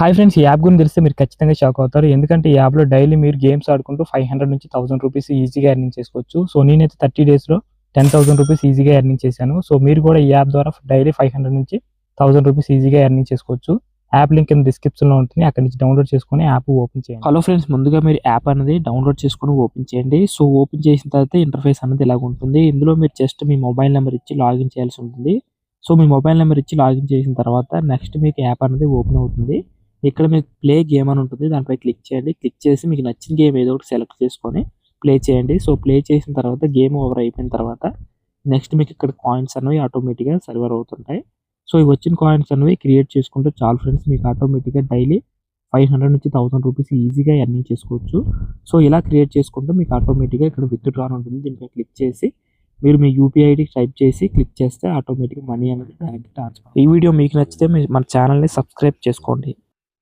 Hi friends, ఈ app గురించి తెలిస్తే మీరు ఖచ్చితంగా షాక్ అవుతారు. ఎందుకంటే ఈ యాప్‌లో డైలీ మీరు గేమ్స్ ఆడుకుంటూ 500 నుంచి 1000 రూపీస్ ఈజీగా ఎర్నింగ్ చేసుకోవచ్చు. సో నేనైతే 30 డేస్‌లో 10,000 రూపీస్ ఈజీగా ఎర్నింగ్ చేశాను. సో మీరు కూడా ఈ యాప్ ద్వారా డైలీ 500 నుంచి 1000 రూపీస్ ఈజీగా ఎర్నింగ్ చేసుకోవచ్చు. యాప్ లింక్ కింద డిస్క్రిప్షన్‌లో ఉంటుంది. అక్కడి నుంచి డౌన్‌లోడ్ చేసుకొని యాప్ ఓపెన్ చేయండి. హలో ఫ్రెండ్స్, ముందుగా మీరు యాప్ అనేది డౌన్‌లోడ్ చేసుకొని ఓపెన్ చేయండి. సో ఓపెన్ చేసిన తర్వాత ఇంటర్ఫేస్ అనేది ఇలాగ ఉంటుంది. ఇందులో మీరు జస్ట్ మీ మొబైల్ నెంబర్ ఇచ్చి లాగిన్ చేయాల్సి ఉంటుంది. సో మీ మొబైల్ నెంబర్ ఇచ్చి లాగిన్ చేసిన తర్వాత నెక్స్ట్ మీకు యాప్ అనేది ఓపెన్ అవుతుంది. ఇక్కడ మీకు ప్లే గేమ్ అని ఉంటుంది. దానిపై క్లిక్ చేయండి. క్లిక్ చేసి మీకు నచ్చిన గేమ్ ఏదో ఒకటి సెలెక్ట్ చేసుకొని ప్లే చేయండి. సో ప్లే చేసిన తర్వాత గేమ్ ఓవర్ అయిపోయిన తర్వాత నెక్స్ట్ మీకు ఇక్కడ కాయిన్స్ అనేవి ఆటోమేటిక్‌గా సర్వర్ అవుతుంటాయి. సో ఈ వచ్చిన కాయిన్స్ అనేవి క్రియేట్ చేసుకుంటే చాలు ఫ్రెండ్స్, మీకు ఆటోమేటిక్‌గా డైలీ 500 నుంచి 1000 రూపీస్ ఈజీగా ఎర్నింగ్ చేసుకోవచ్చు. సో ఇలా క్రియేట్ చేసుకుంటే మీకు ఆటోమేటిక్‌గా ఇక్కడ విత్‌డ్రా అని ఉంటుంది. దీనిపై క్లిక్ చేసి మీరు మీ యూపీఐ ఐడీ టైప్ చేసి క్లిక్ చేస్తే ఆటోమేటిక్‌గా మనీ అనేది బ్యాంక్‌కి ట్రాన్స్‌ఫర్. ఈ వీడియో మీకు నచ్చితే మన ఛానల్‌ని సబ్స్క్రైబ్ చేసుకోండి.